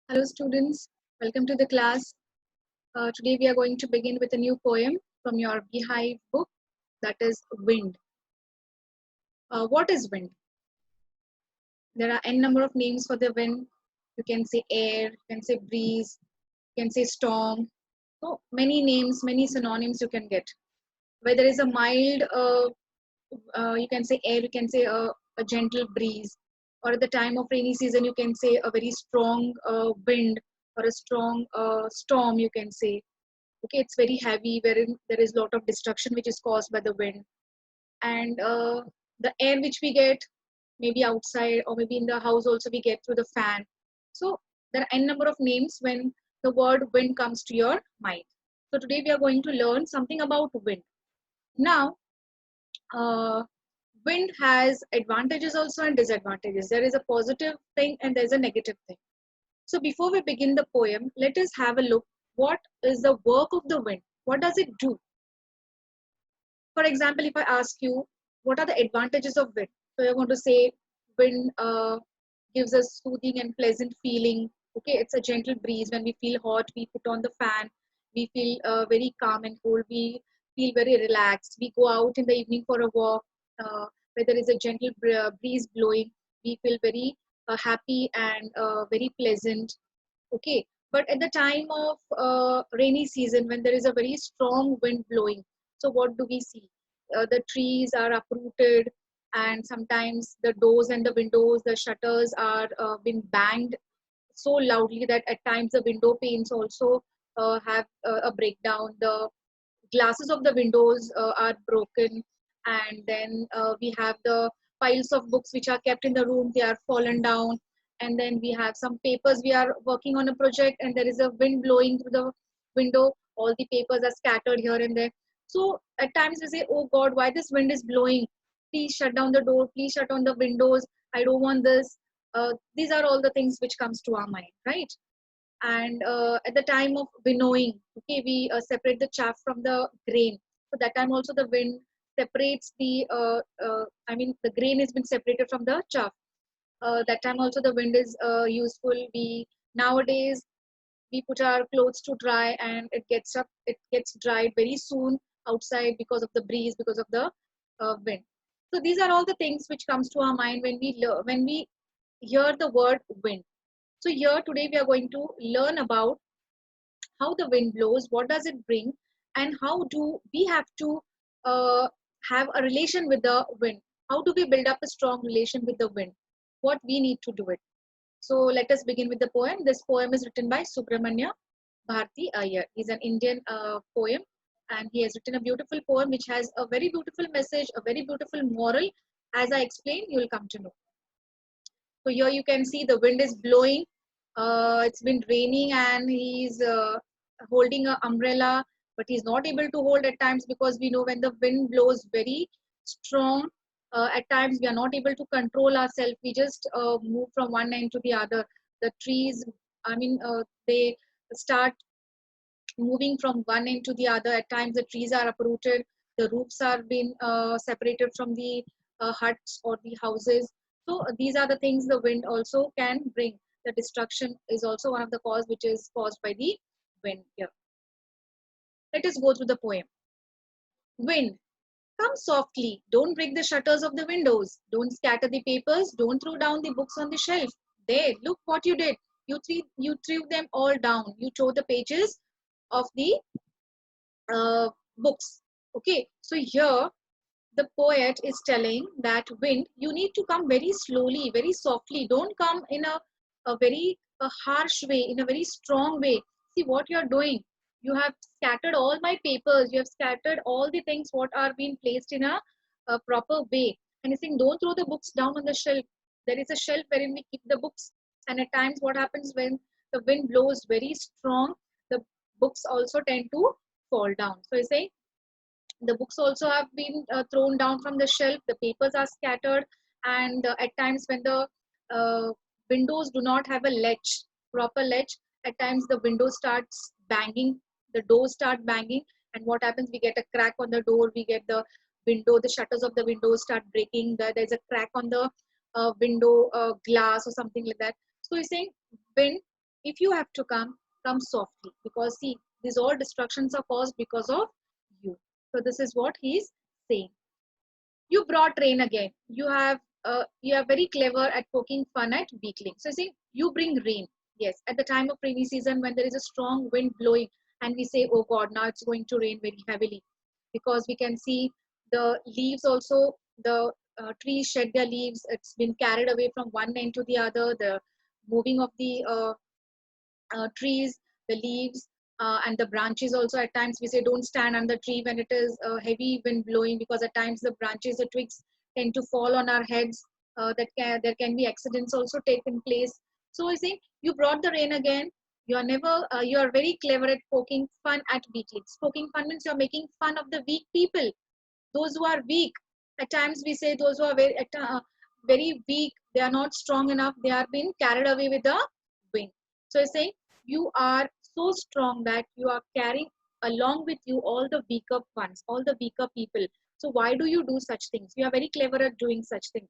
Hello students, welcome to the class. Today we are going to begin with a new poem from your Beehive book, that is Wind. What is wind? There are n number of names for the wind. You can say air, you can say breeze, you can say storm. So many names, many synonyms you can get. Where there is a mild, you can say air, you can say a gentle breeze. Or at the time of rainy season, you can say a very strong wind or a strong storm, you can say. Okay, it's very heavy, wherein there is a lot of destruction which is caused by the wind. And the air which we get, maybe outside or maybe in the house also, we get through the fan. So there are n number of names when the word wind comes to your mind. So today we are going to learn something about wind. Now, uh, wind has advantages also and disadvantages. There is a positive thing and there's a negative thing. So before we begin the poem, let us have a look. What is the work of the wind? What does it do? For example, if I ask you, what are the advantages of wind? So you're going to say, wind gives us soothing and pleasant feeling. Okay, it's a gentle breeze. When we feel hot, we put on the fan. We feel very calm and cool. We feel very relaxed. We go out in the evening for a walk, where there is a gentle breeze blowing. We feel very happy and very pleasant. Okay, but at the time of rainy season, when there is a very strong wind blowing, so what do we see? The trees are uprooted, and sometimes the doors and the windows, the shutters are been banged so loudly that at times the window panes also have a breakdown. The glasses of the windows are broken, and then we have the piles of books which are kept in the room, they are fallen down. And then we have some papers, we are working on a project and there is a wind blowing through the window, all the papers are scattered here and there. So at times we say, oh god, why this wind is blowing, please shut down the door, please shut down the windows, I don't want this. These are all the things which comes to our mind, right? And at the time of winnowing, okay, we separate the chaff from the grain. So that time also the wind separates the I mean the grain has been separated from the chaff. That time also the wind is useful. We nowadays we put our clothes to dry and it gets dried very soon outside because of the breeze, because of the wind. So these are all the things which comes to our mind when when we hear the word wind. So here today we are going to learn about how the wind blows, what does it bring, and how do we have to uh, have a relation with the wind. How do we build up a strong relation with the wind? What we need to do it. So let us begin with the poem. This poem is written by Subramanya Bharti Iyer. He's an Indian poem, and he has written a beautiful poem which has a very beautiful message, a very beautiful moral. As I explain, you will come to know. So here you can see the wind is blowing. It's been raining and he's holding an umbrella, but he's not able to hold at times because we know when the wind blows very strong, at times we are not able to control ourselves. We just move from one end to the other. The trees, they start moving from one end to the other. At times the trees are uprooted, the roofs are being separated from the huts or the houses. So these are the things the wind also can bring. The destruction is also one of the cause which is caused by the wind here. Let us go through the poem. Wind, come softly, don't break the shutters of the windows, don't scatter the papers, don't throw down the books on the shelf. There, look what you did. You threw them all down, you tore the pages of the books. Okay, so here the poet is telling that wind, you need to come very slowly, very softly. Don't come in a very harsh way, in a very strong way. See what you are doing. You have scattered all my papers. You have scattered all the things what are being placed in a proper way. And he's saying, don't throw the books down on the shelf. There is a shelf wherein we keep the books. And at times, what happens when the wind blows very strong, the books also tend to fall down. So he's saying the books also have been thrown down from the shelf, the papers are scattered, and at times when the uh, windows do not have a latch, proper latch, at times the window starts banging, the doors start banging, and what happens, we get a crack on the door, we get the window, the shutters of the windows start breaking, there's a crack on the window glass or something like that. So he's saying wind, If you have to come, come softly, because see, these all destructions are caused because of you. So this is what he is saying. You brought rain again. You are very clever at poking fun at weaklings. So see, you bring rain. Yes, at the time of rainy season when there is a strong wind blowing and we say, oh God, now it's going to rain very heavily, because we can see the leaves also, the trees shed their leaves. It's been carried away from one end to the other. The moving of the trees, the leaves, and the branches also. At times we say don't stand under tree when it is a heavy wind blowing, because at times the branches, the twigs tend to fall on our heads. There can be accidents also taken place. So I say you brought the rain again. You are never. You are very clever at poking fun at weaklings. Poking fun means you are making fun of the weak people, those who are weak. At times we say those who are very weak, they are not strong enough, they are being carried away with the wind. So I say you are so strong that you are carrying along with you all the weaker ones, all the weaker people. So why do you do such things? You are very clever at doing such things.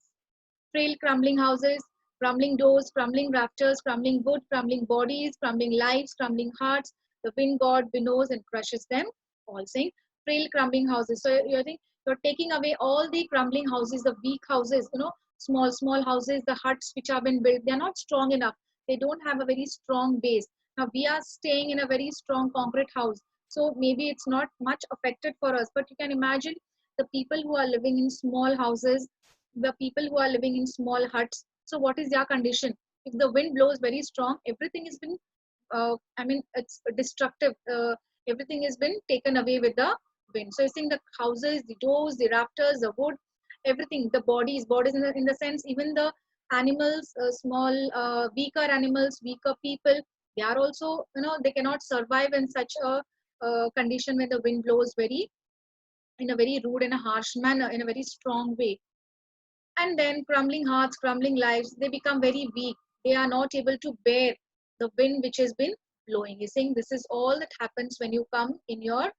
Frail crumbling houses, crumbling doors, crumbling rafters, crumbling wood, crumbling bodies, crumbling lives, crumbling hearts. The wind god winnows and crushes them all. Saying frail crumbling houses. So you think you're taking away all the crumbling houses, the weak houses, small houses, the huts which have been built. They're not strong enough. They don't have a very strong base. Now we are staying in a very strong concrete house. So maybe it's not much affected for us, but you can imagine the people who are living in small houses, the people who are living in small huts. So what is their condition? If the wind blows very strong, everything has been, it's destructive. Everything has been taken away with the wind. So you think the houses, the doors, the rafters, the wood, everything, the bodies in the sense, even the animals, small, weaker animals, weaker people, they are also, they cannot survive in such a condition when the wind blows in a very rude and a harsh manner, in a very strong way. And then crumbling hearts, crumbling lives, they become very weak. They are not able to bear the wind which has been blowing. He's saying this is all that happens when you come in your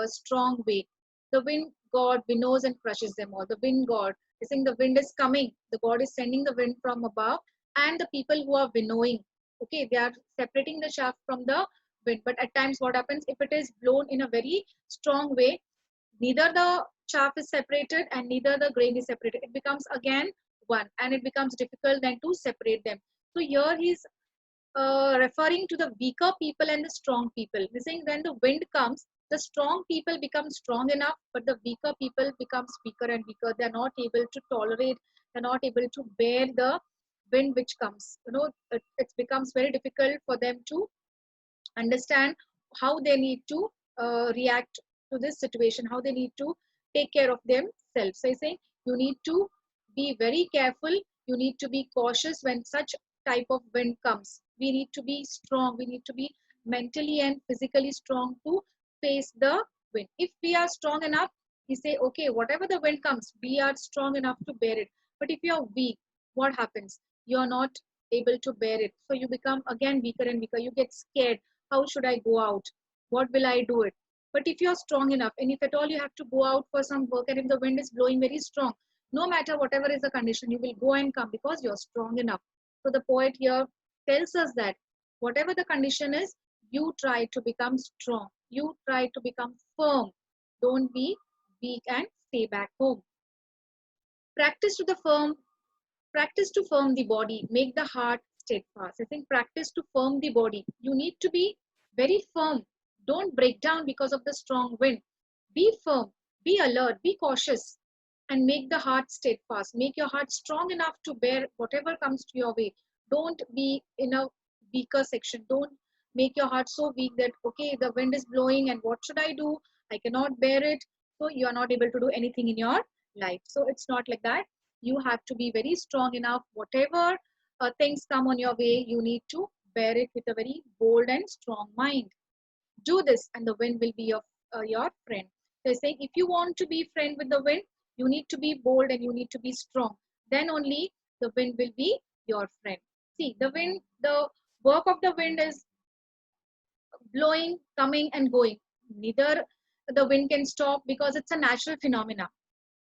strong way. The wind god winnows and crushes them all. The wind god, he's saying the wind is coming. The god is sending the wind from above, and the people who are winnowing, okay, they are separating the chaff from the wind. But at times what happens, if it is blown in a very strong way, neither the chaff is separated and neither the grain is separated. It becomes again one, and it becomes difficult then to separate them. So here he's referring to the weaker people and the strong people. He's saying when the wind comes, the strong people become strong enough, but the weaker people becomes weaker and weaker. They're not able to tolerate, they're not able to bear the wind which comes. It becomes very difficult for them to understand how they need to react to this situation, how they need to take care of themselves. So I say you need to be very careful, you need to be cautious when such type of wind comes. We need to be strong, we need to be mentally and physically strong to face the wind. If we are strong enough, we say okay, whatever the wind comes, we are strong enough to bear it. But if you are weak, what happens? You are not able to bear it, so you become again weaker and weaker. You get scared. How should I go out? What will I do it? But if you're strong enough, and if at all you have to go out for some work, and if the wind is blowing very strong, no matter whatever is the condition, you will go and come because you're strong enough. So the poet here tells us that whatever the condition is, you try to become strong. You try to become firm. Don't be weak and stay back home. Practice to the firm Practice to firm the body, make the heart steadfast. I think practice to firm the body. You need to be very firm. Don't break down because of the strong wind. Be firm, be alert, be cautious, and make the heart steadfast. Make your heart strong enough to bear whatever comes to your way. Don't be in a weaker section. Don't make your heart so weak that, okay, the wind is blowing and what should I do? I cannot bear it. So you are not able to do anything in your life. So it's not like that. You have to be very strong enough. Whatever things come on your way, you need to bear it with a very bold and strong mind. Do this and the wind will be your friend. They're saying if you want to be friend with the wind, you need to be bold and you need to be strong. Then only the wind will be your friend. See, the work of the wind is blowing, coming and going. Neither the wind can stop because it's a natural phenomena.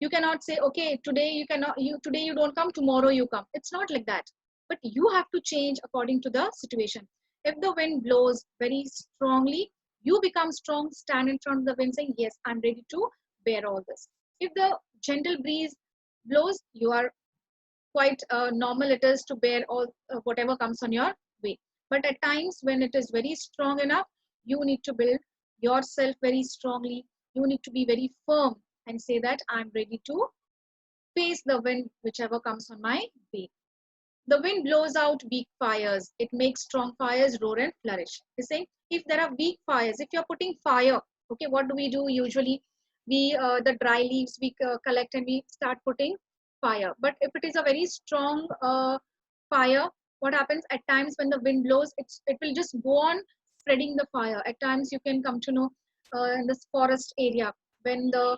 You cannot say, okay, today you don't come, tomorrow you come. It's not like that. But you have to change according to the situation. If the wind blows very strongly, you become strong, stand in front of the wind saying, yes, I'm ready to bear all this. If the gentle breeze blows, you are quite normal it is to bear all whatever comes on your way. But at times when it is very strong enough, you need to build yourself very strongly. You need to be very firm and say that I'm ready to face the wind whichever comes on my way. The wind blows out weak fires. It makes strong fires roar and flourish. He's saying if there are weak fires, if you're putting fire, okay, what do we do usually? We the dry leaves we collect and we start putting fire. But if it is a very strong fire, what happens at times when the wind blows? It will just go on spreading the fire. At times you can come to know in this forest area when uh,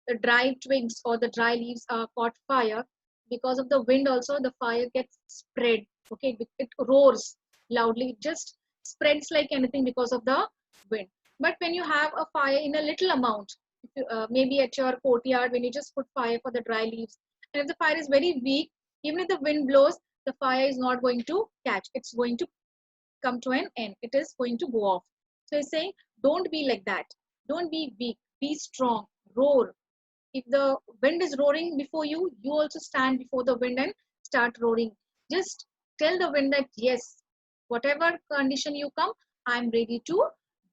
the dry twigs or the dry leaves are caught fire, because of the wind also the fire gets spread. Okay, it roars loudly, it just spreads like anything because of the wind. But when you have a fire in a little amount, if you, maybe at your courtyard when you just put fire for the dry leaves, and if the fire is very weak, even if the wind blows, the fire is not going to catch, it's going to come to an end, it is going to go off. So he's saying don't be like that, don't be weak, be strong, roar. If the wind is roaring before you, you also stand before the wind and start roaring. Just tell the wind that yes, whatever condition you come, I'm ready to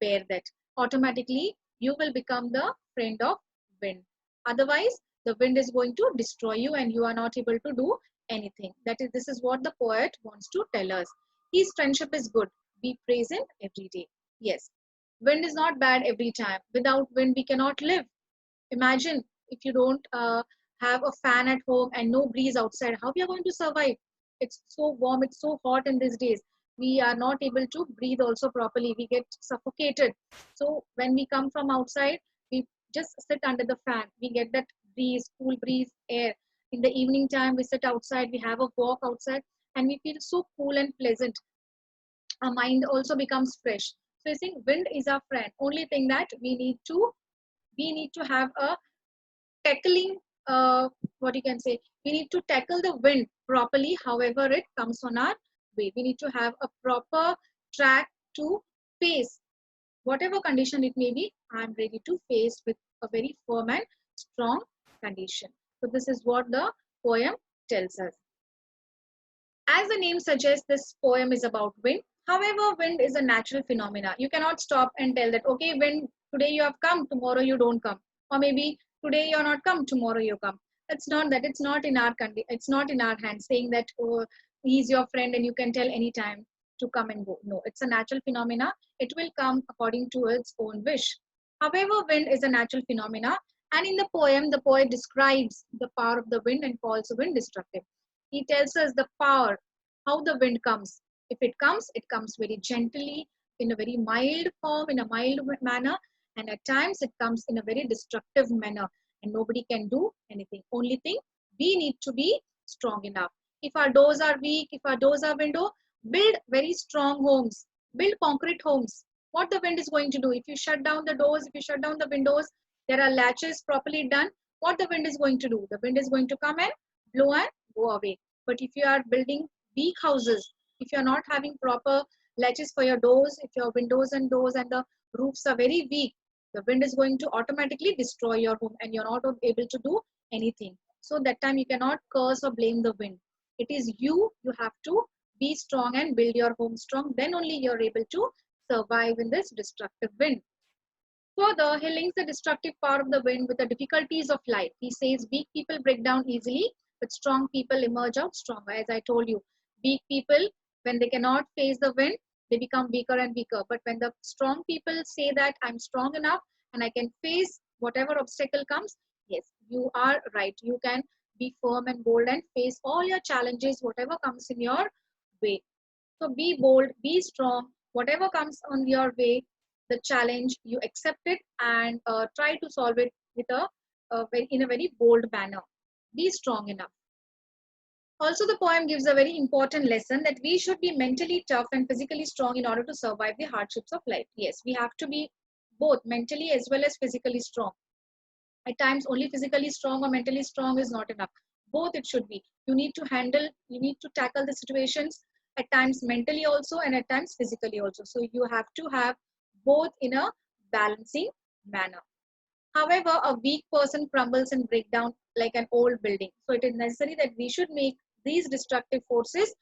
bear that. Automatically, you will become the friend of wind. Otherwise, the wind is going to destroy you and you are not able to do anything. That is, this is what the poet wants to tell us. His friendship is good. We praise him every day. Yes, wind is not bad every time. Without wind, we cannot live. Imagine if you don't have a fan at home and no breeze outside, how we are going to survive? It's so warm, it's so hot in these days. We are not able to breathe also properly. We get suffocated. So when we come from outside, we just sit under the fan. We get that breeze, cool breeze, air. In the evening time, we sit outside, we have a walk outside, and we feel so cool and pleasant. Our mind also becomes fresh. So I think wind is our friend. Only thing that we need to have a tackling what you can say, we need to tackle the wind properly however it comes on our way. We need to have a proper track to face whatever condition it may be. I'm ready to face with a very firm and strong condition. So this is what the poem tells us. As the name suggests, this poem is about wind. However, wind is a natural phenomena. You cannot stop and tell that, okay, wind, today you have come, tomorrow you don't come. Or maybe today you're not come, tomorrow you come. It's not that. It's not in our it's not in our hands saying that, oh, he's your friend and you can tell anytime to come and go. No, it's a natural phenomena. It will come according to its own wish. However, wind is a natural phenomena. And in the poem, the poet describes the power of the wind and calls the wind destructive. He tells us the power, how the wind comes. If it comes very gently, in a very mild form, in a mild manner, and at times it comes in a very destructive manner, and nobody can do anything. Only thing, we need to be strong enough. If our doors are weak, if our doors are window, build very strong homes, build concrete homes. What the wind is going to do? If you shut down the doors, if you shut down the windows, there are latches properly done. What the wind is going to do? The wind is going to come and blow and go away. But if you are building weak houses, if you are not having proper latches for your doors, if your windows and doors and the roofs are very weak, the wind is going to automatically destroy your home and you're not able to do anything. So that time you cannot curse or blame the wind. It is you have to be strong and build your home strong. Then only you're able to survive in this destructive wind. Further, he links the destructive power of the wind with the difficulties of life. He says weak people break down easily, but strong people emerge out stronger. As I told you, weak people, when they cannot face the wind, they become weaker and weaker. But when the strong people say that I'm strong enough and I can face whatever obstacle comes, yes, you are right. You can be firm and bold and face all your challenges, whatever comes in your way. So be bold, be strong, whatever comes on your way, the challenge, you accept it and try to solve it with in a very bold manner. Be strong enough. Also, the poem gives a very important lesson that we should be mentally tough and physically strong in order to survive the hardships of life. Yes, we have to be both mentally as well as physically strong. At times, only physically strong or mentally strong is not enough. Both it should be. You need to handle, you need to tackle the situations at times mentally also, and at times physically also. So you have to have both in a balancing manner. However, a weak person crumbles and break down like an old building. So it is necessary that we should make these destructive forces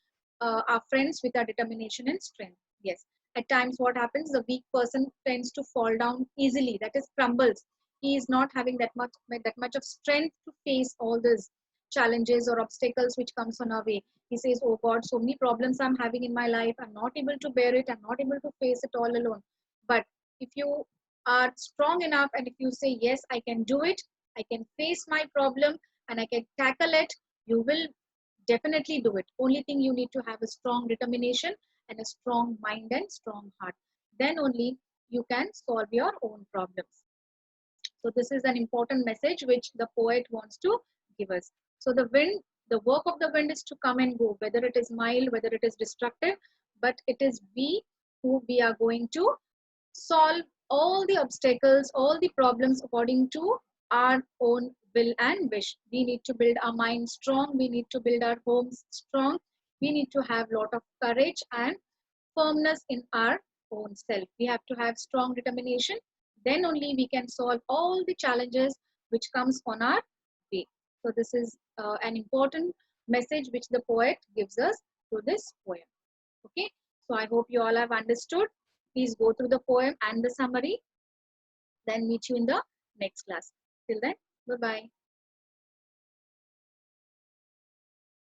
our friends with our determination and strength. Yes. At times what happens, the weak person tends to fall down easily, that is crumbles. He is not having that much of strength to face all these challenges or obstacles which comes on our way. He says, oh God, so many problems I'm having in my life. I'm not able to bear it. I'm not able to face it all alone. But if you are strong enough and if you say, yes, I can do it, I can face my problem and I can tackle it, you will definitely do it. Only thing you need to have a strong determination and a strong mind and strong heart. Then only you can solve your own problems. So this is an important message which the poet wants to give us. So the wind, the work of the wind is to come and go, whether it is mild, whether it is destructive, but it is we who we are going to solve all the obstacles, all the problems according to our own will and wish. We need to build our mind strong. We need to build our homes strong. We need to have a lot of courage and firmness in our own self. We have to have strong determination. Then only we can solve all the challenges which comes on our way. So this is an important message which the poet gives us through this poem. Okay. So I hope you all have understood. Please go through the poem and the summary. Then meet you in the next class. Till then, bye-bye.